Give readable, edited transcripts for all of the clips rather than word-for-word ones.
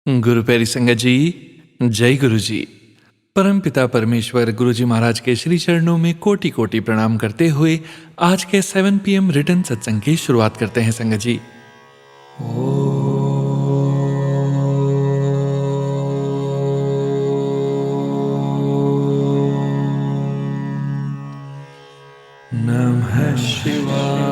गुरु प्यारी संगत जी, जय गुरु जी। परम पिता परमेश्वर गुरु जी महाराज के श्री चरणों में कोटि कोटि प्रणाम करते हुए आज के 7 PM रिटर्न सत्संग की शुरुआत करते हैं संगत जी। नमः शिवाय।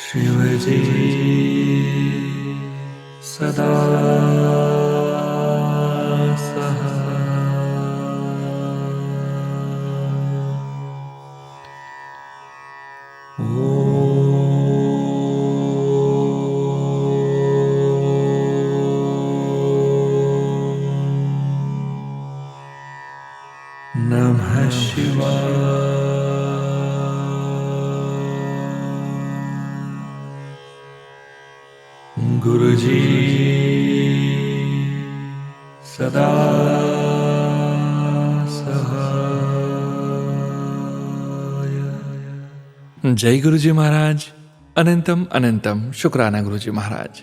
शिव जी सदा सहाय। नमः शिवाय। गुरु जी सदा सहाय। जय गुरु जी महाराज। अनंतम अनंतम शुक्राना गुरु जी महाराज।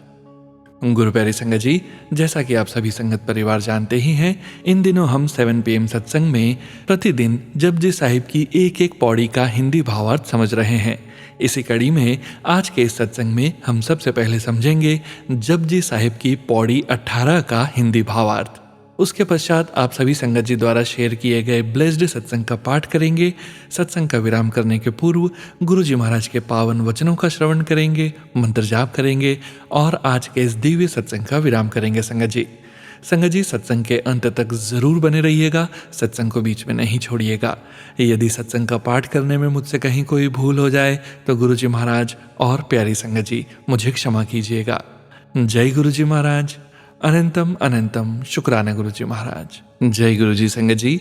गुरु प्यारी संगत जी, जैसा कि आप सभी संगत परिवार जानते ही हैं, इन दिनों हम 7 PM सत्संग में प्रतिदिन जपजी साहिब की एक एक पौड़ी का हिंदी भावार्थ समझ रहे हैं। इसी कड़ी में आज के इस सत्संग में हम सबसे पहले समझेंगे जपजी साहिब की पौड़ी 18 का हिंदी भावार्थ। उसके पश्चात आप सभी संगत जी द्वारा शेयर किए गए ब्लेस्ड सत्संग का पाठ करेंगे। सत्संग का विराम करने के पूर्व गुरु जी महाराज के पावन वचनों का श्रवण करेंगे, मंत्र जाप करेंगे और आज के इस दिव्य सत्संग का विराम करेंगे संगत जी। संगत जी, सत्संग के अंत तक जरूर बने रहिएगा, सत्संग को बीच में नहीं छोड़िएगा। यदि सत्संग का पाठ करने में मुझसे कहीं कोई भूल हो जाए तो गुरु जी महाराज और प्यारी संगत जी मुझे क्षमा कीजिएगा। जय गुरु जी महाराज। अनंतम अनंतम शुक्राना गुरु जी महाराज। जय गुरु जी संगत जी।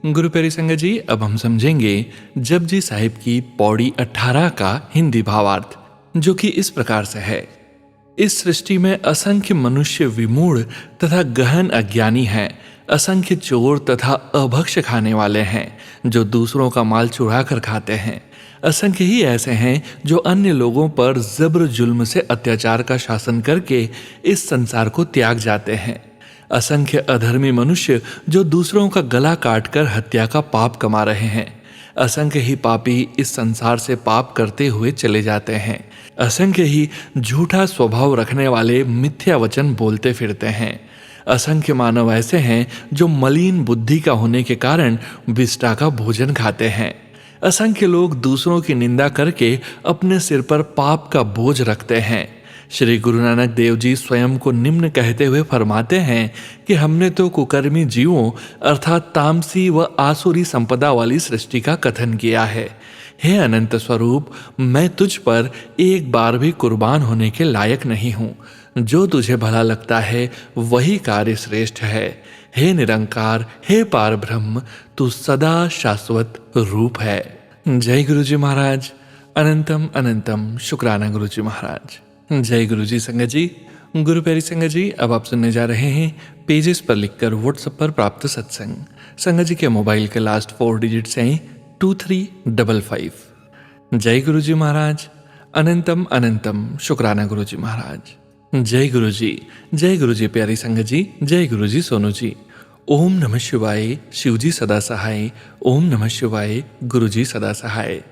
गुरु प्यारी संगत जी, अब हम समझेंगे जपजी साहिब की पौड़ी 18 का हिंदी भावार्थ, जो कि इस प्रकार से है। इस सृष्टि में असंख्य मनुष्य विमूढ़ तथा गहन अज्ञानी हैं। असंख्य चोर तथा अभक्ष खाने वाले हैं जो दूसरों का माल चुरा कर खाते हैं। असंख्य ही ऐसे हैं जो अन्य लोगों पर जबर जुल्म से अत्याचार का शासन करके इस संसार को त्याग जाते हैं। असंख्य अधर्मी मनुष्य जो दूसरों का गला काटकर हत्या का पाप कमा रहे हैं। असंख्य ही पापी इस संसार से पाप करते हुए चले जाते हैं। असंख्य ही झूठा स्वभाव रखने वाले मिथ्या वचन बोलते फिरते हैं। असंख्य मानव ऐसे हैं जो मलिन बुद्धि का होने के कारण विष्टा का भोजन खाते हैं। असंख्य लोग दूसरों की निंदा करके अपने सिर पर पाप का बोझ रखते हैं। श्री गुरु नानक देव जी स्वयं को निम्न कहते हुए फरमाते हैं कि हमने तो कुकर्मी जीवों अर्थात तामसी व आसुरी संपदा वाली सृष्टि का कथन किया है। हे अनंत स्वरूप, मैं तुझ पर एक बार भी कुर्बान होने के लायक नहीं हूँ। जो तुझे भला लगता है वही कार्य श्रेष्ठ है। हे निरंकार, हे पार ब्रह्म, तू सदा शाश्वत रूप है। जय गुरु जी महाराज। अनंतम अनंतम शुक्राना गुरु जी महाराज। जय गुरु जी संगत जी। गुरु प्यारी संगत जी, अब आप सुनने जा रहे हैं पेजेस पर लिखकर व्हाट्सएप पर प्राप्त सत्संग। संगत जी के मोबाइल के लास्ट 4 डिजिट्स हैं 2355। जय गुरु जी महाराज। अनंतम अनंतम शुक्राना गुरु जी महाराज। जय गुरु जी। जय गुरु जी प्यारी संगत जी। जय गुरु जी सोनू जी। ओम नमः शिवाय। शिव जी सदा सहाय। ओम नमः शिवाय। गुरु जी सदा सहाय।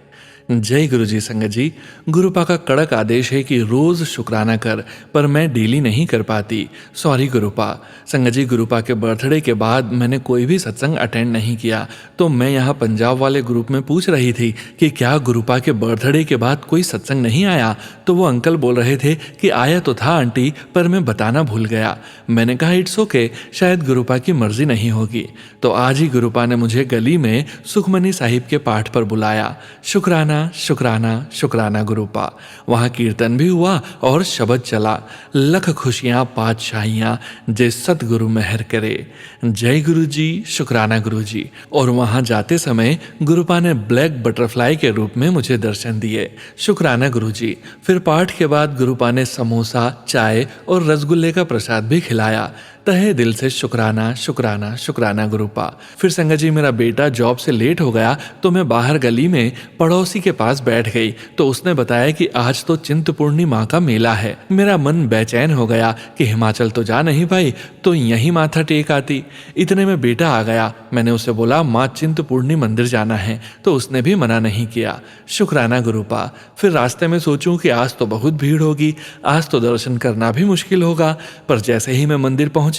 जय गुरु जी संगत जी। गुरुपा का कड़क आदेश है कि रोज शुक्राना कर, पर मैं डेली नहीं कर पाती। सॉरी गुरुपा। संगत जी, गुरुपा के बर्थडे के बाद मैंने कोई भी सत्संग अटेंड नहीं किया, तो मैं यहाँ पंजाब वाले ग्रुप में पूछ रही थी कि क्या गुरुपा के बर्थडे के बाद कोई सत्संग नहीं आया, तो वो अंकल बोल रहे थे कि आया तो था आंटी, पर मैं बताना भूल गया। मैंने कहा इट्स ओके, शायद गुरुपा की मर्जी नहीं होगी। तो आज ही गुरुपा ने मुझे गली में सुखमनी साहिब के पाठ पर बुलाया। शुक्राना शुक्राना शुक्राना गुरुपा। वहां कीर्तन भी हुआ और शब्द चला। लख खुशियां पातशाहियां जे सतगुरु मेहर करे। जय गुरु जी। शुक्राना गुरु जी। और वहां जाते समय गुरुपा ने ब्लैक बटरफ्लाई के रूप में मुझे दर्शन दिए। शुक्राना गुरु जी। फिर पाठ के बाद गुरुपा ने समोसा, चाय और रसगुल्ले का प्रसाद भी खिलाया। तहे दिल से शुक्राना शुक्राना शुक्राना गुरुपा। फिर संगत जी मेरा बेटा जॉब से लेट हो गया तो मैं बाहर गली में पड़ोसी के पास बैठ गई तो उसने बताया कि आज तो चिंतपूर्णी माँ का मेला है। मेरा मन बेचैन हो गया कि हिमाचल तो जा नहीं पाई तो यहीं माथा टेक आती। इतने में बेटा आ गया। मैंने उसे बोला माँ चिंतपूर्णी मंदिर जाना है तो उसने भी मना नहीं किया। शुक्राना गुरुपा। फिर रास्ते में सोचूं कि आज तो बहुत भीड़ होगी, आज तो दर्शन करना भी मुश्किल होगा। पर जैसे ही मैं मंदिर पहुंची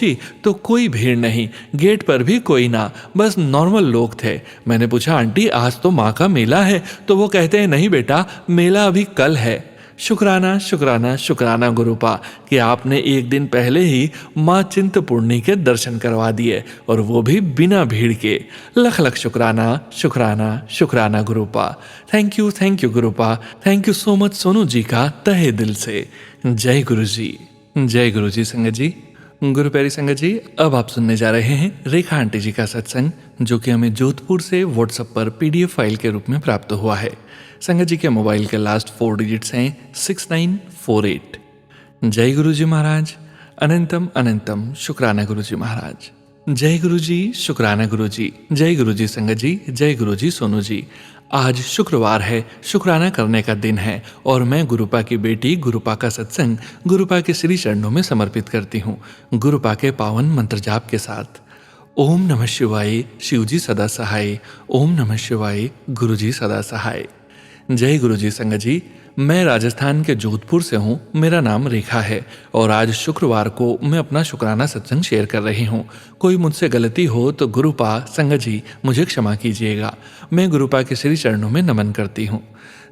तो कोई भीड़ नहीं, गेट पर भी कोई ना, बस नॉर्मल लोग थे। मैंने पूछा आंटी आज तो माँ का मेला है? तो वो कहते हैं नहीं बेटा, मेला अभी कल है। शुक्राना शुक्राना शुक्राना गुरुपा कि आपने एक दिन पहले ही माँ चिंतपूर्णी के दर्शन करवा दिए और वो भी बिना भीड़ के। लख लख शुक्राना शुक्राना शुक्राना Gurupa. Thank you Gurupa. Thank you so much Sonu ji का तहे दिल से। जय गुरु जी। जय गुरु जी। संगत जी, गुरु प्यारी संगत जी, अब आप सुनने जा रहे हैं रेखा आंटी जी का सत्संग जो कि हमें जोधपुर से व्हाट्सएप पर PDF फाइल के रूप में प्राप्त हुआ है। संगत जी के मोबाइल के लास्ट 4 डिजिट्स हैं 6948। जय गुरु जी महाराज। अनंतम अनंतम शुक्राना गुरु जी महाराज। जय गुरु जी। शुक्राना गुरु जी। जय गुरु जी संगत जी। जय गुरु जी सोनू जी। आज शुक्रवार है, शुक्राना करने का दिन है और मैं गुरुपा की बेटी गुरुपा का सत्संग गुरुपा के श्री चरणों में समर्पित करती हूँ गुरुपा के पावन मंत्र जाप के साथ। ओम नमः शिवाय, शिवजी सदा सहाय। ओम नमः शिवाय, गुरुजी सदा सहाय। जय गुरु जी संगत जी। मैं राजस्थान के जोधपुर से हूँ। मेरा नाम रेखा है और आज शुक्रवार को मैं अपना शुक्राना सत्संग शेयर कर रही हूँ। कोई मुझसे गलती हो तो गुरुपा संगत जी मुझे क्षमा कीजिएगा। मैं गुरुपा के श्री चरणों में नमन करती हूँ।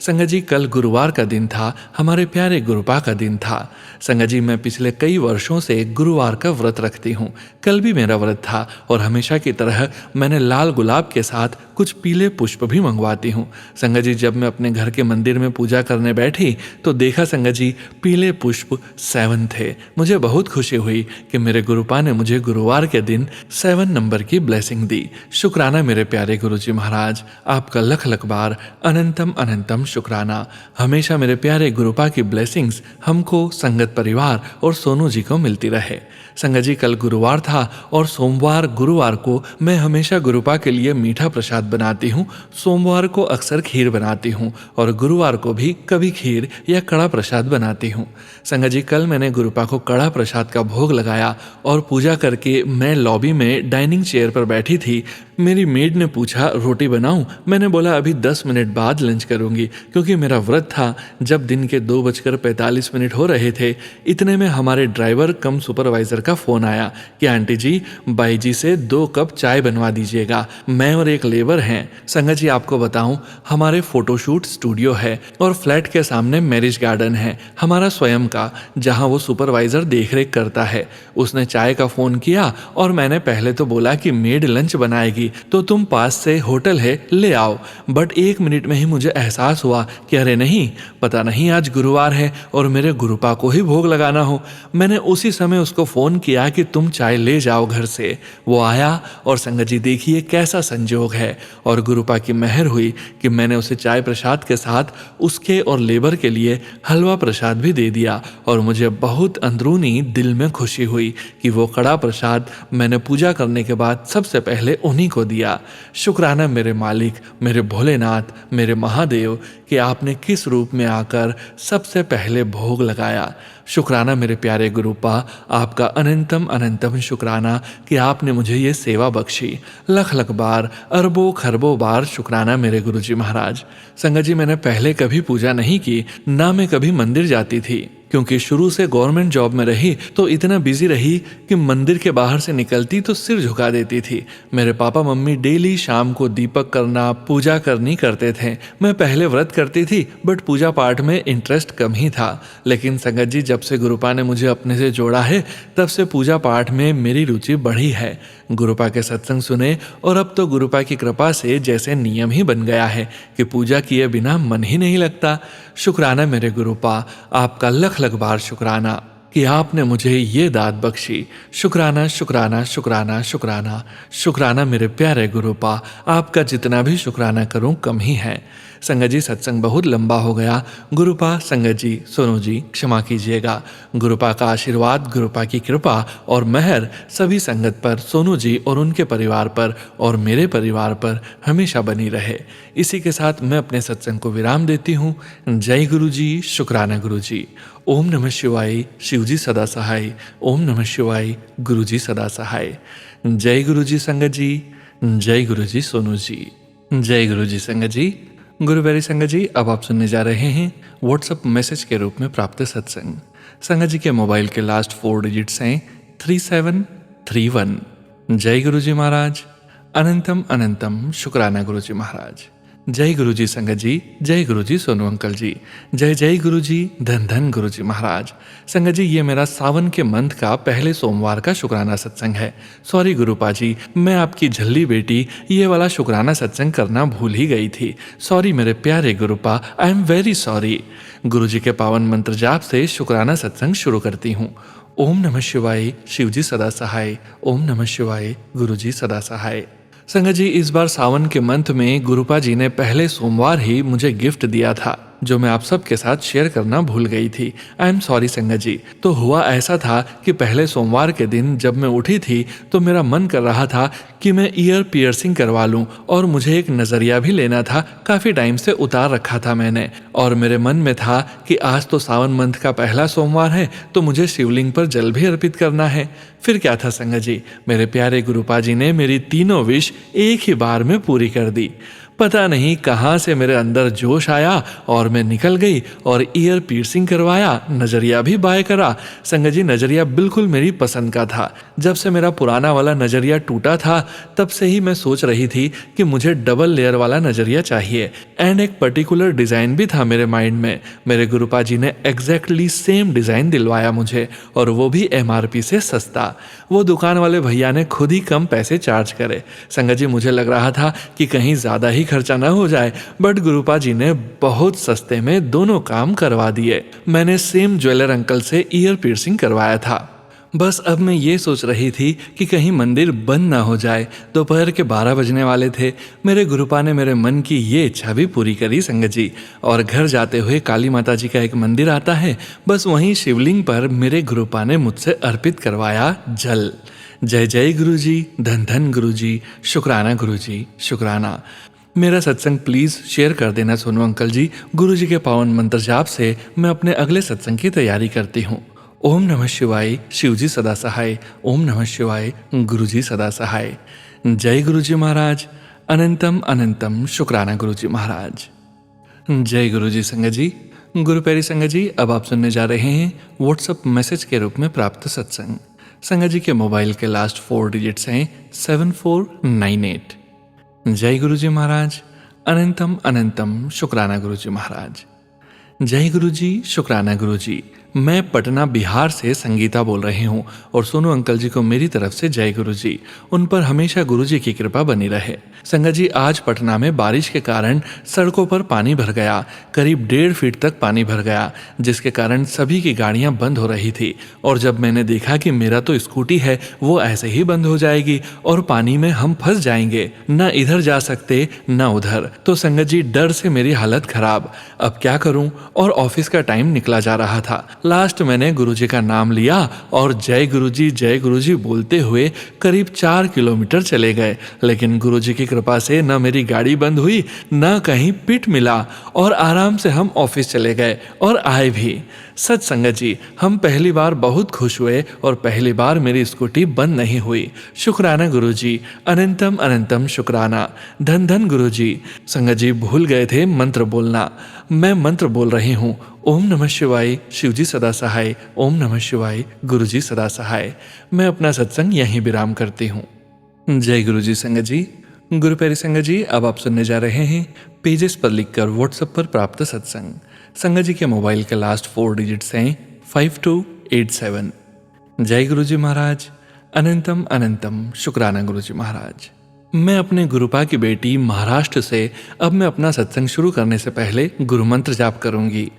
संगत जी कल गुरुवार का दिन था, हमारे प्यारे गुरुपा का दिन था। संगत जी मैं पिछले कई वर्षों से गुरुवार का व्रत रखती हूँ। कल भी मेरा व्रत था और हमेशा की तरह मैंने लाल गुलाब के साथ कुछ पीले पुष्प भी मंगवाती हूँ। संगत जी जब मैं अपने घर के मंदिर में पूजा करने बैठी तो देखा संगत जी पीले पुष्प 7 थे। मुझे बहुत खुशी हुई कि मेरे गुरुपा ने मुझे गुरुवार के दिन 7 नंबर की ब्लेसिंग दी। शुक्राना मेरे प्यारे गुरु जी महाराज, आपका लख लख बार अनंतम अनंतम शुक्राना। हमेशा मेरे प्यारे गुरुपा की ब्लेसिंग्स हमको, संगत परिवार और सोनू जी को मिलती रहे। संगत जी कल गुरुवार था और सोमवार गुरुवार को मैं हमेशा गुरुपा के लिए मीठा प्रसाद बनाती हूँ। सोमवार को अक्सर खीर बनाती हूँ और गुरुवार को भी कभी खीर या कड़ा प्रसाद बनाती हूँ। संगत जी कल मैंने गुरुपा को कड़ा प्रसाद का भोग लगाया और पूजा करके मैं लॉबी में डाइनिंग चेयर पर बैठी थी। मेरी मेड ने पूछा रोटी बनाऊं? मैंने बोला अभी 10 मिनट बाद लंच करूंगी क्योंकि मेरा व्रत था। जब दिन के 2:45 हो रहे थे इतने में हमारे ड्राइवर कम सुपरवाइजर का फोन आया कि आंटी जी बाई जी से 2 कप चाय बनवा दीजिएगा, मैं और एक लेबर हैं। संगत जी आपको बताऊं हमारे फोटोशूट स्टूडियो है और फ्लैट के सामने मैरिज गार्डन है हमारा स्वयं का, जहां वो सुपरवाइजर देखरेख करता है। उसने चाय का फोन किया और मैंने पहले तो बोला कि मेड लंच बनाएगी तो तुम पास से होटल है ले आओ, बट 1 मिनट में ही मुझे एहसास हुआ कि अरे नहीं, पता नहीं आज गुरुवार है और मेरे गुरुपा को ही भोग लगाना हो। मैंने उसी समय उसको फोन किया कि तुम चाय ले जाओ घर से। वो आया और संगत जी देखिए कैसा संजोग है और गुरुपा की मेहर हुई कि मैंने उसे चाय प्रसाद के साथ उसके और लेबर के लिए हलवा प्रसाद भी दे दिया और मुझे बहुत अंदरूनी दिल में खुशी हुई कि वो कड़ा प्रसाद मैंने पूजा करने के बाद सबसे पहले उन्हीं को दिया। शुक्राना मेरे मालिक, मेरे भोलेनाथ, मेरे महादेव कि आपने किस रूप में आकर सबसे पहले भोग लगाया। शुक्राना मेरे प्यारे गुरुपा, आपका अनंतम अनंतम शुक्राना कि आपने मुझे ये सेवा बख्शी। लख लख बार, अरबों खरबों बार शुक्राना मेरे गुरुजी महाराज। संगत जी मैंने पहले कभी पूजा नहीं की, ना मैं कभी मंदिर जाती थी क्योंकि शुरू से गवर्नमेंट जॉब में रही तो इतना बिजी रही कि मंदिर के बाहर से निकलती तो सिर झुका देती थी। मेरे पापा मम्मी डेली शाम को दीपक करना, पूजा करनी करते थे। मैं पहले व्रत करती थी बट पूजा पाठ में इंटरेस्ट कम ही था। लेकिन संगत जी जब से गुरुपा ने मुझे अपने से जोड़ा है तब से पूजा पाठ में मेरी रुचि बढ़ी है। गुरुपा के सत्संग सुने और अब तो गुरुपा की कृपा से जैसे नियम ही बन गया है कि पूजा किए बिना मन ही नहीं लगता। शुक्राना मेरे गुरुपा, आपका लख लख बार शुक्राना कि आपने मुझे ये दात बख्शी। शुक्राना शुक्राना शुक्राना शुक्राना शुक्राना मेरे प्यारे गुरुपा, आपका जितना भी शुक्राना करूं कम ही है। संगत जी सत्संग बहुत लंबा हो गया। गुरुपा, संगत जी, सोनू जी क्षमा कीजिएगा। गुरुपा का आशीर्वाद, गुरुपा की कृपा और मेहर सभी संगत पर, सोनू जी और उनके परिवार पर और मेरे परिवार पर हमेशा बनी रहे। इसी के साथ मैं अपने सत्संग को विराम देती हूँ। जय गुरु जी, शुक्राना गुरु जी। ओम नमः शिवाय, शिव जी सदा सहाय। ओम नमः शिवाय, गुरु जी सदा सहाय। जय गुरु जी संगत जी, जय गुरु जी सोनू जी, जय गुरु जी संगत जी। गुरु प्यारी संगत जी, अब आप सुनने जा रहे हैं व्हाट्सएप मैसेज के रूप में प्राप्त सत्संग। संगत जी के मोबाइल के लास्ट 4 डिजिट्स हैं 3731। जय गुरु जी महाराज, अनंतम अनंतम शुक्राना गुरु जी महाराज। जय गुरु जी संगत जी, जय गुरु जी सोनू अंकल जी, जय जय गुरु जी, धन धन गुरु जी महाराज। संगत जी, ये मेरा सावन के मंथ का पहले सोमवार का शुक्राना सत्संग है। सॉरी गुरुपा जी, मैं आपकी झल्ली बेटी ये वाला शुक्राना सत्संग करना भूल ही गई थी। सॉरी मेरे प्यारे गुरुपा, आई एम वेरी सॉरी। गुरु जी के पावन मंत्र जाप से शुक्राना सत्संग शुरू करती हूँ। ओम नमः शिवाय, शिव जी सदा सहाय। ओम नमः शिवाय, गुरु जी सदा सहाय। संगत जी, इस बार सावन के मंथ में गुरुपा जी ने पहले सोमवार ही मुझे गिफ्ट दिया था, जो मैं आप सबके साथ शेयर करना भूल गई थी। आई एम सॉरी संगत जी। तो हुआ ऐसा था कि पहले सोमवार के दिन जब मैं उठी थी तो मेरा मन कर रहा था कि मैं ईयर पियर्सिंग करवा लूं और मुझे एक नजरिया भी लेना था। काफी टाइम से उतार रखा था मैंने, और मेरे मन में था कि आज तो सावन मंथ का पहला सोमवार है तो मुझे शिवलिंग पर जल भी अर्पित करना है। फिर क्या था संगत जी, मेरे प्यारे गुरुपा जी ने मेरी तीनों विश एक ही बार में पूरी कर दी। पता नहीं कहाँ से मेरे अंदर जोश आया और मैं निकल गई और ईयर पियर्सिंग करवाया, नजरिया भी बाय करा। संगत जी, नजरिया बिल्कुल मेरी पसंद का था। जब से मेरा पुराना वाला नजरिया टूटा था तब से ही मैं सोच रही थी कि मुझे डबल लेयर वाला नजरिया चाहिए, एंड एक पर्टिकुलर डिजाइन भी था मेरे माइंड में। मेरे गुरुपा जी ने एग्जैक्टली सेम डिजाइन दिलवाया मुझे, और वो भी MRP से सस्ता। वो दुकान वाले भैया ने खुद ही कम पैसे चार्ज करे। संगत जी, मुझे लग रहा था कि कहीं ज्यादा ही खर्चा ना हो जाए, बट गुरुपा जी ने बहुत सस्ते में दोनों काम करवा दिए। मैंने सेम ज्वेलर अंकल से ईयर पियर्सिंग करवाया था। बस अब मैं ये सोच रही थी कि कहीं मंदिर बंद ना हो जाए। दोपहर के 12 बजने वाले थे। मेरे गुरुपा ने मेरे मन की ये इच्छा भी पूरी करी संगत जी। और घर जाते हुए काली माता जी का एक मंदिर आता है, बस वहीं शिवलिंग पर मेरे गुरुपा ने मुझसे अर्पित करवाया जल। जय जय गुरु जी, धन धन गुरु जी, शुक्राना गुरु जी, शुक्राना। मेरा सत्संग प्लीज शेयर कर देना सोनू अंकल जी। गुरु जी के पावन मंत्र जाप से मैं अपने अगले सत्संग की तैयारी करती हूँ। ओम नमः शिवाय, शिव जी सदा सहाय। ओम नमः शिवाय, गुरु जी सदा सहाय। जय गुरु जी महाराज, अनंतम अनंतम शुक्राना गुरु जी महाराज। जय गुरु जी संगत जी। गुरु प्यारी संगत जी, अब आप सुनने जा रहे हैं व्हाट्सएप मैसेज के रूप में प्राप्त सत्संग। संगत जी के मोबाइल के लास्ट 4 डिजिट्स हैं 7498। जय गुरु जी महाराज, अनंतम अनंतम शुक्राना गुरु जी महाराज। जय गुरु जी, शुक्राना गुरु जी। मैं पटना बिहार से संगीता बोल रही हूँ, और सोनू अंकल जी को मेरी तरफ से जय गुरु जी। उन पर हमेशा गुरु जी की कृपा बनी रहे। संगत जी, आज पटना में बारिश के कारण सड़कों पर पानी भर गया। करीब 1.5 फीट तक पानी भर गया, जिसके कारण सभी की गाड़ियां बंद हो रही थी। और जब मैंने देखा कि मेरा तो स्कूटी है, वो ऐसे ही बंद हो जाएगी और पानी में हम फंस जाएंगे, न इधर जा सकते न उधर, तो संगत जी डर से मेरी हालत खराब। अब क्या करूं, और ऑफिस का टाइम निकला जा रहा था। लास्ट मैंने गुरुजी का नाम लिया और जय गुरुजी बोलते हुए करीब 4 किलोमीटर चले गए। लेकिन गुरुजी की कृपा से न मेरी गाड़ी बंद हुई, न कहीं पिट मिला, और आराम से हम ऑफिस चले गए और आए भी। सच संगत जी, हम पहली बार बहुत खुश हुए, और पहली बार मेरी स्कूटी बंद नहीं हुई। शुक्राना गुरुजी, अनंतम अनंतम शुक्राना। धन धन गुरुजी। संगत जी, भूल गए थे मंत्र बोलना। मैं मंत्र बोल रही हूँ। ओम नमः शिवाय, शिव जी सदा सहाय। ओम नमः शिवाय, गुरु जी सदा सहाय। मैं अपना सत्संग यहीं विराम करती हूँ। जय गुरु जी संगत जी। गुरु प्यारी संगत जी, अब आप सुनने जा रहे हैं पेजेस पर लिखकर व्हाट्सएप पर प्राप्त सत्संग। संगत जी के मोबाइल के लास्ट 4 डिजिट्स हैं 5287। जय गुरु जी महाराज, अनंतम अनंतम शुक्राना गुरु जी महाराज। मैं अपने गुरुपा की बेटी महाराष्ट्र से अब मैं अपना सत्संग शुरू करने से पहले गुरु मंत्र जाप करूंगी।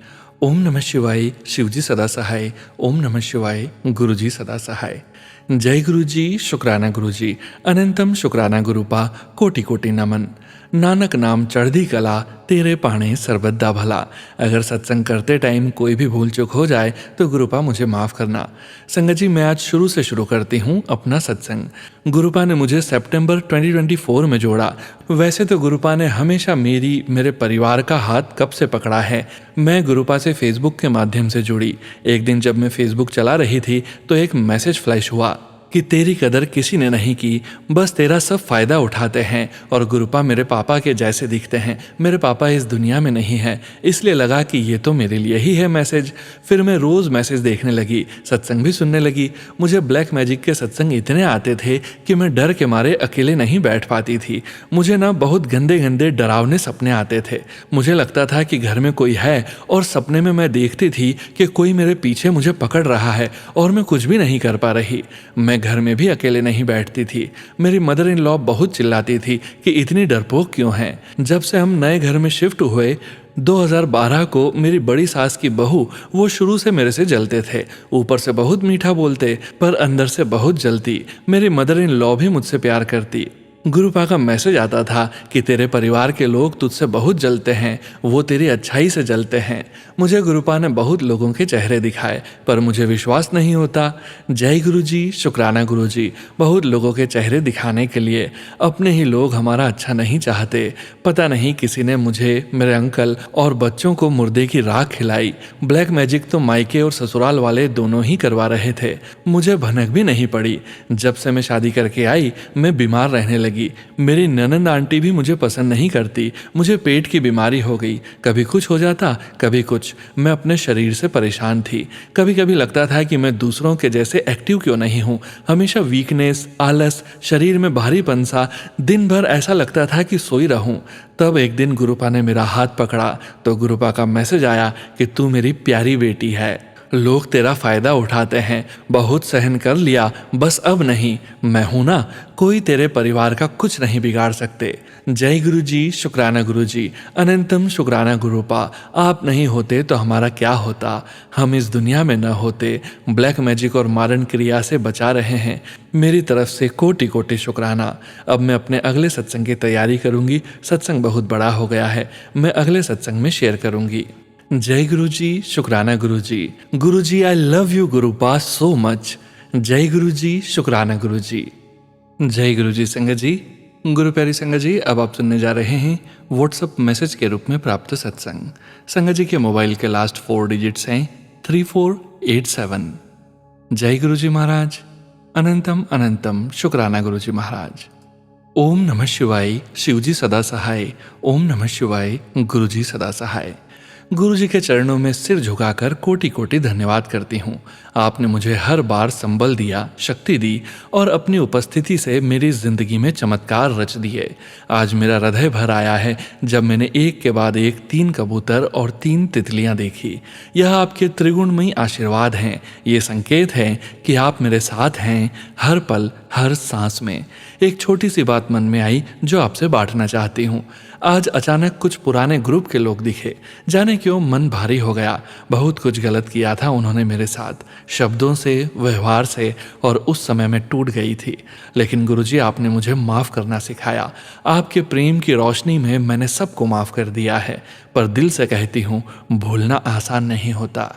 ओम नमः शिवाय, शिव जी सदा सहाय। ओम नमः शिवाय, गुरु जी सदा सहाय। जय गुरु जी, शुक्राना गुरु जी, अनंतम शुक्राना गुरुपा, कोटि कोटि नमन। नानक नाम चढ़दी कला, तेरे पाणे सर्वदा भला। अगर सत्संग करते टाइम कोई भी भूल चूक हो जाए तो गुरुपा मुझे माफ़ करना। संगत जी, मैं आज शुरू से शुरू करती हूँ अपना सत्संग। गुरुपा ने मुझे सितंबर 2024 में जोड़ा। वैसे तो गुरुपा ने हमेशा मेरे परिवार का हाथ कब से पकड़ा है। मैं गुरुपा से फेसबुक के माध्यम से जुड़ी। एक दिन जब मैं फेसबुक चला रही थी तो एक मैसेज फ्लैश हुआ कि तेरी कदर किसी ने नहीं की, बस तेरा सब फायदा उठाते हैं। और गुरुपा मेरे पापा के जैसे दिखते हैं। मेरे पापा इस दुनिया में नहीं है, इसलिए लगा कि ये तो मेरे लिए ही है मैसेज। फिर मैं रोज़ मैसेज देखने लगी, सत्संग भी सुनने लगी। मुझे ब्लैक मैजिक के सत्संग इतने आते थे कि मैं डर के मारे अकेले नहीं बैठ पाती थी। मुझे ना बहुत गंदे गंदे डरावने सपने आते थे। मुझे लगता था कि घर में कोई है और सपने में मैं देखती थी कि कोई मेरे पीछे मुझे पकड़ रहा है और मैं कुछ भी नहीं कर पा रही। मैं घर में भी अकेले नहीं बैठती थी। मेरी मदर इन लॉ बहुत चिल्लाती थी कि इतनी डरपोक क्यों है। जब से हम नए घर में शिफ्ट हुए 2012 को, मेरी बड़ी सास की बहू, वो शुरू से मेरे से जलते थे। ऊपर से बहुत मीठा बोलते पर अंदर से बहुत जलती। मेरी मदर इन लॉ भी मुझसे प्यार करती। गुरुपा का मैसेज आता था कि तेरे परिवार के लोग तुझसे बहुत जलते हैं, वो तेरी अच्छाई से जलते हैं। मुझे गुरुपा ने बहुत लोगों के चेहरे दिखाए पर मुझे विश्वास नहीं होता। जय गुरु जी, शुक्राना गुरु जी। बहुत लोगों के चेहरे दिखाने के लिए अपने ही लोग हमारा अच्छा नहीं चाहते। पता नहीं किसी ने मुझे, मेरे अंकल और बच्चों को मुर्दे की राख खिलाई। ब्लैक मैजिक तो मायके और ससुराल वाले दोनों ही करवा रहे थे। मुझे भनक भी नहीं पड़ी। जब से मैं शादी करके आई मैं बीमार रहने लगी। मेरी ननंद आंटी भी मुझे पसंद नहीं करती। मुझे पेट की बीमारी हो गई, कभी कुछ हो जाता कभी कुछ। मैं अपने शरीर से परेशान थी। कभी कभी लगता था कि मैं दूसरों के जैसे एक्टिव क्यों नहीं हूँ। हमेशा वीकनेस, आलस, शरीर में भारीपन सा, दिन भर ऐसा लगता था कि सोई रहूं। तब एक दिन गुरुपा ने मेरा हाथ पकड़ा तो गुरुपा का मैसेज आया कि तू मेरी प्यारी बेटी है, लोग तेरा फायदा उठाते हैं, बहुत सहन कर लिया, बस अब नहीं। मैं हूं ना, कोई तेरे परिवार का कुछ नहीं बिगाड़ सकते। जय गुरु जी, शुक्राना गुरु जी, अनंतम शुक्राना गुरुपा। आप नहीं होते तो हमारा क्या होता, हम इस दुनिया में न होते। ब्लैक मैजिक और मारण क्रिया से बचा रहे हैं। मेरी तरफ से कोटि कोटि शुक्राना। अब मैं अपने अगले सत्संग की तैयारी करूंगी। सत्संग बहुत बड़ा हो गया है, मैं अगले सत्संग में शेयर करूंगी। जय गुरु जी, शुक्राना Guru ji. Guru ji, I love you Gurupa so much. जय गुरु जी, शुक्राना गुरु जी। जय गुरु जी। संगत जी, गुरु प्यारी संगत जी, अब आप सुनने जा रहे हैं व्हाट्सएप मैसेज के रूप में प्राप्त सत्संग। संगत जी के मोबाइल के लास्ट 4 डिजिट्स हैं 3487। जय गुरु जी महाराज, अनंतम अनंतम शुक्राना गुरु जी महाराज। ओम नमः शिवाय, शिवजी सदा सहाय। ओम नमः शिवाय, गुरु जी सदा सहाय। गुरु जी के चरणों में सिर झुकाकर कोटि कोटि धन्यवाद करती हूँ। आपने मुझे हर बार संबल दिया, शक्ति दी और अपनी उपस्थिति से मेरी जिंदगी में चमत्कार रच दिए। आज मेरा हृदय भर आया है जब मैंने एक के बाद एक 3 कबूतर और 3 तितलियां देखी। यह आपके त्रिगुणमयी आशीर्वाद हैं। ये संकेत है कि आप मेरे साथ हैं हर पल, हर सांस में। एक छोटी सी बात मन में आई जो आपसे बांटना चाहती हूँ। आज अचानक कुछ पुराने ग्रुप के लोग दिखे। जाने क्यों मन भारी हो गया। बहुत कुछ गलत किया था उन्होंने मेरे साथ, शब्दों से, व्यवहार से, और उस समय मैं टूट गई थी। लेकिन गुरुजी, आपने मुझे माफ़ करना सिखाया। आपके प्रेम की रोशनी में मैंने सबको माफ़ कर दिया है। पर दिल से कहती हूँ, भूलना आसान नहीं होता।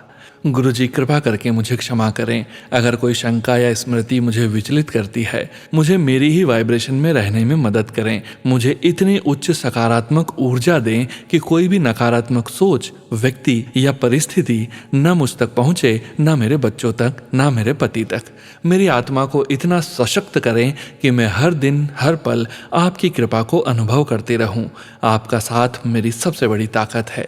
गुरुजी, कृपा करके मुझे क्षमा करें। अगर कोई शंका या स्मृति मुझे विचलित करती है, मुझे मेरी ही वाइब्रेशन में रहने में मदद करें। मुझे इतनी उच्च सकारात्मक ऊर्जा दें कि कोई भी नकारात्मक सोच, व्यक्ति या परिस्थिति न मुझ तक पहुँचे, न मेरे बच्चों तक, न मेरे पति तक। मेरी आत्मा को इतना सशक्त करें कि मैं हर दिन, हर पल आपकी कृपा को अनुभव करते रहूं। आपका साथ मेरी सबसे बड़ी ताकत है।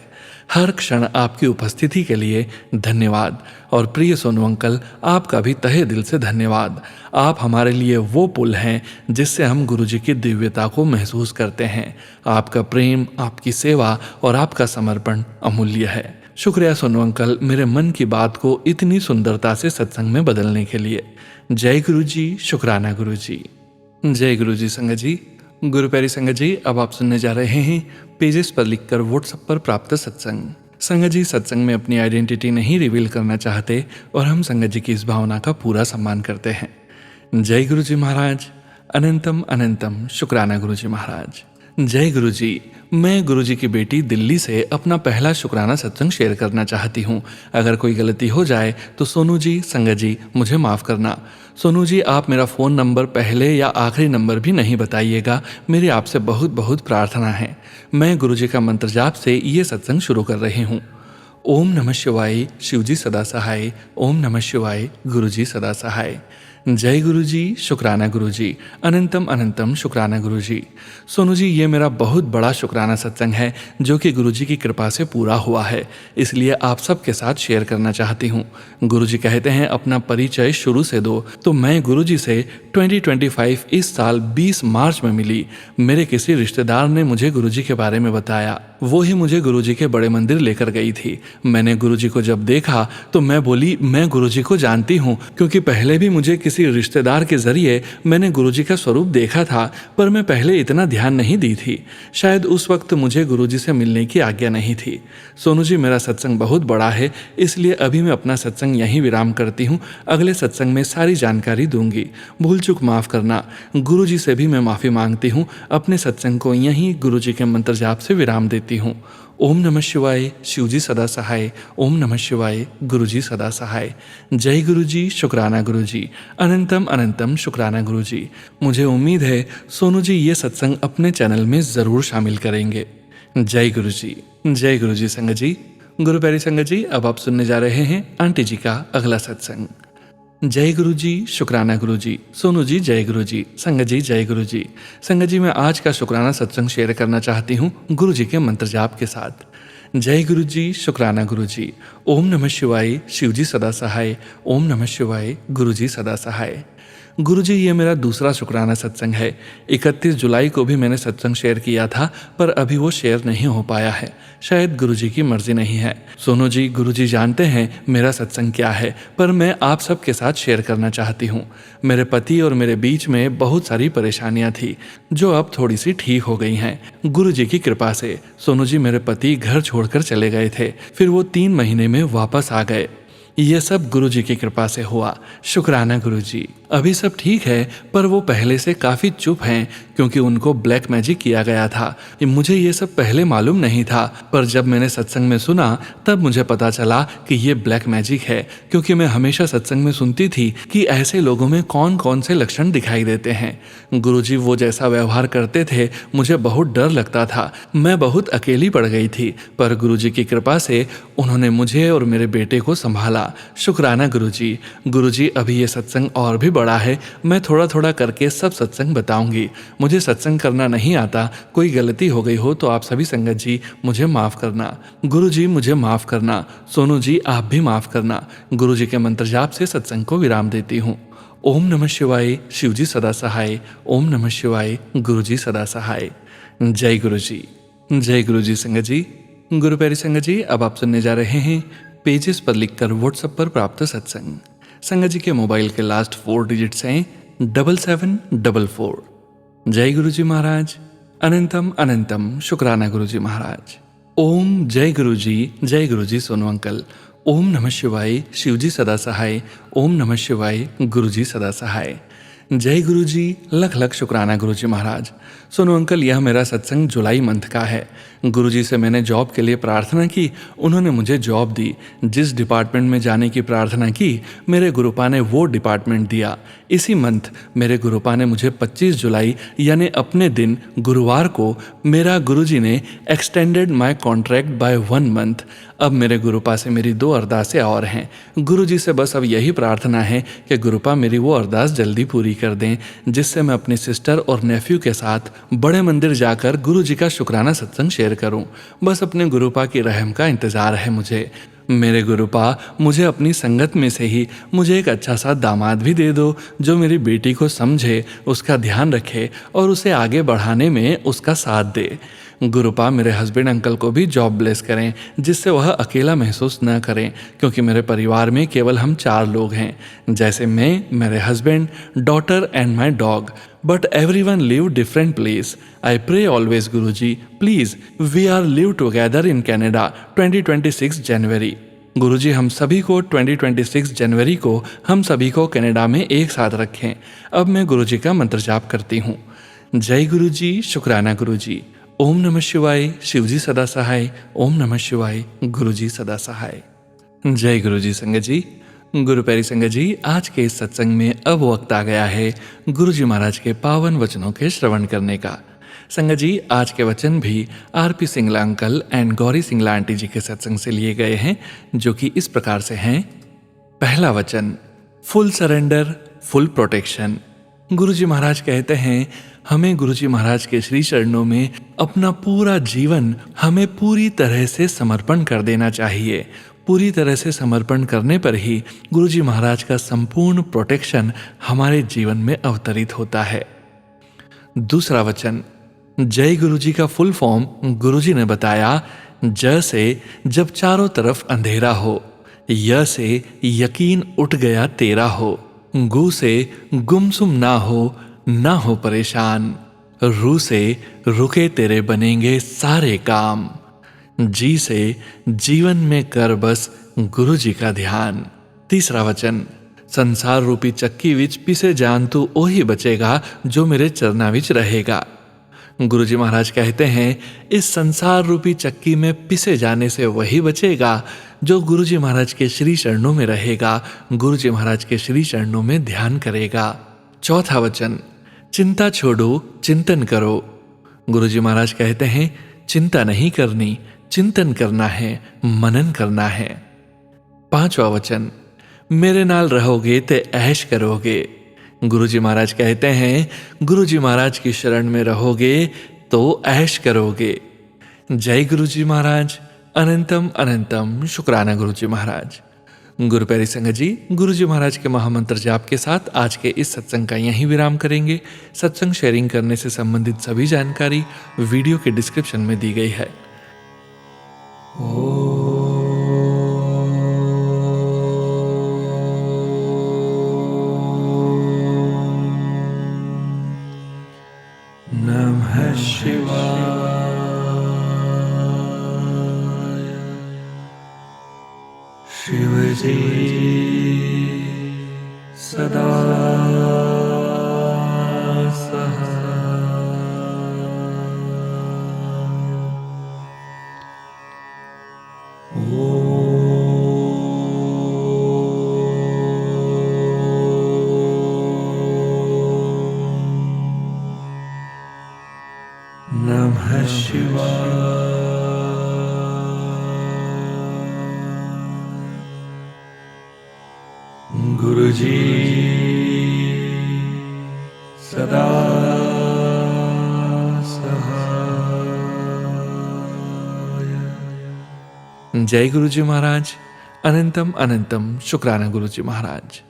हर क्षण आपकी उपस्थिति के लिए धन्यवाद। और प्रिय सोनू अंकल, आपका भी तहे दिल से धन्यवाद। आप हमारे लिए वो पुल हैं जिससे हम गुरुजी की दिव्यता को महसूस करते हैं। आपका प्रेम, आपकी सेवा और आपका समर्पण अमूल्य है। शुक्रिया सोनू अंकल, मेरे मन की बात को इतनी सुंदरता से सत्संग में बदलने के लिए। जय गुरु जी, शुक्राना गुरु जी। जय गुरु जी। संगत जी, गुरु प्यारी संगत जी, अब आप सुनने जा रहे हैं पेजेस पर लिखकर व्हाट्सएप पर प्राप्त सत्संग। संगत जी सत्संग में अपनी आइडेंटिटी नहीं रिवील करना चाहते और हम संगत जी की इस भावना का पूरा सम्मान करते हैं। जय गुरु जी महाराज। अनंतम अनंतम शुक्राना गुरु जी महाराज। जय गुरु जी। मैं गुरु जी की बेटी दिल्ली से अपना पहला शुक्राना सत्संग शेयर करना चाहती हूँ। अगर कोई गलती हो जाए तो सोनू जी, संगत जी, मुझे माफ़ करना। सोनू जी, आप मेरा फ़ोन नंबर पहले या आखिरी नंबर भी नहीं बताइएगा। मेरी आपसे बहुत बहुत प्रार्थना है। मैं गुरु जी का मंत्र जाप से ये सत्संग शुरू कर रही हूँ। ओम नमः शिवाय, शिवजी सदा सहाय। ओम नमः शिवाय, गुरु जी सदा सहाय। जय गुरु जी, शुक्राना गुरु जी। अनंतम अनंतम शुक्राना गुरु जी। सोनू जी, ये मेरा बहुत बड़ा शुक्राना सत्संग है जो कि गुरु जी की कृपा से पूरा हुआ है, इसलिए आप सबके साथ शेयर करना चाहती हूँ। गुरु जी कहते हैं अपना परिचय शुरू से दो, तो मैं गुरु जी से 2025 इस साल 20 मार्च में मिली। मेरे किसी रिश्तेदार ने मुझे गुरु जी के बारे में बताया, वो ही मुझे गुरु जी के बड़े मंदिर लेकर गई थी। मैंने गुरु जी को जब देखा तो मैं बोली, मैं गुरु जी को जानती हूँ, क्योंकि पहले भी मुझे किसी रिश्तेदार के जरिए मैंने गुरु जी का स्वरूप देखा था, पर मैं पहले इतना ध्यान नहीं दी थी। शायद उस वक्त मुझे गुरु जी से मिलने की आज्ञा नहीं थी। सोनू जी, मेरा सत्संग बहुत बड़ा है, इसलिए अभी मैं अपना सत्संग यहीं विराम करती हूँ। अगले सत्संग में सारी जानकारी दूंगी। भूल चूक माफ़ करना। गुरु जी से भी मैं माफ़ी मांगती हूँ। अपने सत्संग को यहीं गुरु जी के मंत्र जाप से विराम देती हूँ। ओम नमः शिवाय, शिवजी सदा सहाय। ओम नमः शिवाय, गुरु जी सदा सहाय। जय गुरु जी, शुक्राना गुरु जी। अनंतम अनंतम शुक्राना गुरु जी। मुझे उम्मीद है सोनू जी ये सत्संग अपने चैनल में ज़रूर शामिल करेंगे। जय गुरु जी। जय गुरु जी संगत जी। गुरु प्यारी संगत जी, अब आप सुनने जा रहे हैं आंटी जी का अगला सत्संग। जय गुरु जी, शुक्राना गुरु जी। सोनू जी, जय गुरु जी। संगत जी, जय गुरु जी। संगत जी, मैं आज का शुक्राना सत्संग शेयर करना चाहती हूँ गुरु जी के मंत्र जाप के साथ। जय गुरु जी, शुक्राना गुरु जी। ओम नमः शिवाय, शिवजी सदा सहाय। ओम नमः शिवाय, गुरु जी सदा सहाय। गुरु जी, ये मेरा दूसरा शुक्राना सत्संग है। 31 जुलाई को भी मैंने सत्संग शेयर किया था, पर अभी वो शेयर नहीं हो पाया है। शायद गुरु जी की मर्जी नहीं है। सोनू जी, गुरु जी जानते हैं मेरा सत्संग क्या है, पर मैं आप सबके साथ शेयर करना चाहती हूँ। मेरे पति और मेरे बीच में बहुत सारी परेशानियाँ थी, जो अब थोड़ी सी ठीक हो गई हैं गुरु जी की कृपा से। सोनू जी, मेरे पति घर छोड़कर चले गए थे, फिर वो 3 महीने में वापस आ गए। ये सब गुरु जी की कृपा से हुआ। शुक्राना गुरु जी। अभी सब ठीक है, पर वो पहले से काफ़ी चुप हैं, क्योंकि उनको ब्लैक मैजिक किया गया था। मुझे ये सब पहले मालूम नहीं था, पर जब मैंने सत्संग में सुना तब मुझे पता चला कि ये ब्लैक मैजिक है, क्योंकि मैं हमेशा सत्संग में सुनती थी कि ऐसे लोगों में कौन कौन से लक्षण दिखाई देते हैं। गुरु जी वो जैसा व्यवहार करते थे, मुझे बहुत डर लगता था। मैं बहुत अकेली पड़ गई थी, पर गुरु जी की कृपा से उन्होंने मुझे और मेरे बेटे को संभाला। शुक्राना गुरु जी। गुरु जी, अभी ये सत्संग और भी बड़ा है। मैं थोड़ा थोड़ा करके सब सत्संग बताऊंगी। मुझे सत्संग करना नहीं आता, कोई गलती हो गई हो तो आप सभी संगत जी मुझे माफ़ करना। गुरु जी, मुझे माफ़ करना। सोनू जी, आप भी माफ़ करना। गुरु जी के मंत्र जाप से सत्संग को विराम देती हूँ। ओम नमः शिवाय, शिवजी सदा सहाय। ओम नमः शिवाय, गुरु जी सदा सहाय। जय गुरु जी। जय गुरु जी संगत जी। गुरु प्यारी संगत जी, अब आप सुनने जा रहे हैं पेजेस पर लिखकर व्हाट्सएप पर प्राप्त सत्संग। संगत जी के मोबाइल के लास्ट 4 डिजिट्स हैं 7744। जय गुरु जी महाराज। अनंतम अनंतम शुक्राना गुरु जी महाराज। ओम जय गुरु जी। जय गुरु जी सोनू अंकल। ओम नमः शिवाय, शिवजी सदा सहाय। ओम नमः शिवाय, गुरु जी सदा सहाय। जय गुरु जी। लख लख शुक्राना गुरु जी महाराज। सोनू अंकल, यह मेरा सत्संग जुलाई मंथ का है। गुरु जी से मैंने जॉब के लिए प्रार्थना की, उन्होंने मुझे जॉब दी। जिस डिपार्टमेंट में जाने की प्रार्थना की, मेरे गुरुपा ने वो डिपार्टमेंट दिया। इसी मंथ मेरे गुरुपा ने मुझे 25 जुलाई यानी अपने दिन गुरुवार को मेरा गुरुजी ने extended my contract by 1 month. अब मेरे गुरुपा से मेरी 2 अरदासें और हैं। गुरुजी से बस अब यही प्रार्थना है कि गुरुपा मेरी वो अरदास जल्दी पूरी कर दें, जिससे मैं अपनी सिस्टर और नेफ्यू के साथ बड़े मंदिर जाकर गुरुजी का शुक्राना सत्संग शेयर करूं। बस अपने गुरुपा की रहम का इंतज़ार है मुझे। मेरे गुरुपा, मुझे अपनी संगत में से ही मुझे एक अच्छा सा दामाद भी दे दो, जो मेरी बेटी को समझे, उसका ध्यान रखे और उसे आगे बढ़ाने में उसका साथ दे। गुरुपा मेरे हस्बैंड अंकल को भी जॉब ब्लेस करें, जिससे वह अकेला महसूस न करें, क्योंकि मेरे परिवार में केवल हम 4 लोग हैं, जैसे मैं, मेरे husband, daughter and my dog. But everyone live different place. I pray always, Guruji. Please, we are live together in Canada, 2026 January. गुरुजी हम सभी को 2026 जनवरी को हम सभी को कनाडा में एक साथ रखें। अब मैं गुरुजी का मंत्र जाप करती हूँ। जय गुरुजी, शुक्राना गुरुजी। ओम नमः शिवाय, शिवजी सदा सहाय। ओम नमः शिवाय, गुरुजी सदा सहाय। जय गुरुजी संगत जी। गुरु प्यारी संगत जी, आज के इस सत्संग में अब वक्त आ गया है गुरुजी महाराज के पावन वचनों के श्रवण करने का। संगत जी, आज के वचन भी RP Singla uncle and Gauri Singla aunty ji के सत्संग से लिए गए हैं, जो कि इस प्रकार से हैं। पहला वचन, फुल सरेंडर, फुल प्रोटेक्शन। गुरुजी महाराज कहते हैं, हमें गुरुजी महाराज के श्री चरणों में अपना पूरा जीवन हमें पूरी तरह से समर्पण कर देना चाहिए। पूरी तरह से समर्पण करने पर ही गुरुजी महाराज का संपूर्ण प्रोटेक्शन हमारे जीवन में अवतरित होता है। दूसरा वचन, जय गुरुजी का फुल फॉर्म गुरुजी ने बताया। ज से जब चारों तरफ अंधेरा हो, य से यकीन उठ गया तेरा हो, गु से गुमसुम ना हो परेशान, रू से रुके तेरे बनेंगे सारे काम, जी से जीवन में कर बस गुरुजी का ध्यान। तीसरा वचन, संसार रूपी चक्की विच पिसे जान तू ओही बचेगा जो मेरे चरना विच रहेगा। गुरुजी महाराज कहते हैं, इस संसार रूपी चक्की में पिसे जाने से वही बचेगा जो गुरुजी महाराज के श्री चरणों में रहेगा, गुरुजी महाराज के श्री चरणों में ध्यान करेगा। चौथा वचन, चिंता छोड़ो, चिंतन करो। गुरुजी महाराज कहते हैं, चिंता नहीं करनी, चिंतन करना है, मनन करना है। पांचवा वचन, मेरे नाल रहोगे ते ऐश करोगे। गुरुजी महाराज कहते हैं, गुरुजी महाराज की शरण में रहोगे तो ऐश करोगे। जय गुरुजी महाराज। अनंतम अनंतम शुक्राना गुरुजी महाराज। गुरु प्यारी संगत जी, गुरुजी महाराज के महामंत्र जाप के साथ आज के इस सत्संग का यहीं विराम करेंगे। सत्संग शेयरिंग करने से संबंधित सभी जानकारी वीडियो के डिस्क्रिप्शन में दी गई है। नमः शिवाय। शिवजी सदा सहाय। नमः शिवाय। गुरुजी सदा सहाय। जय गुरुजी महाराज। अनंतम अनंतम शुक्राना गुरुजी महाराज।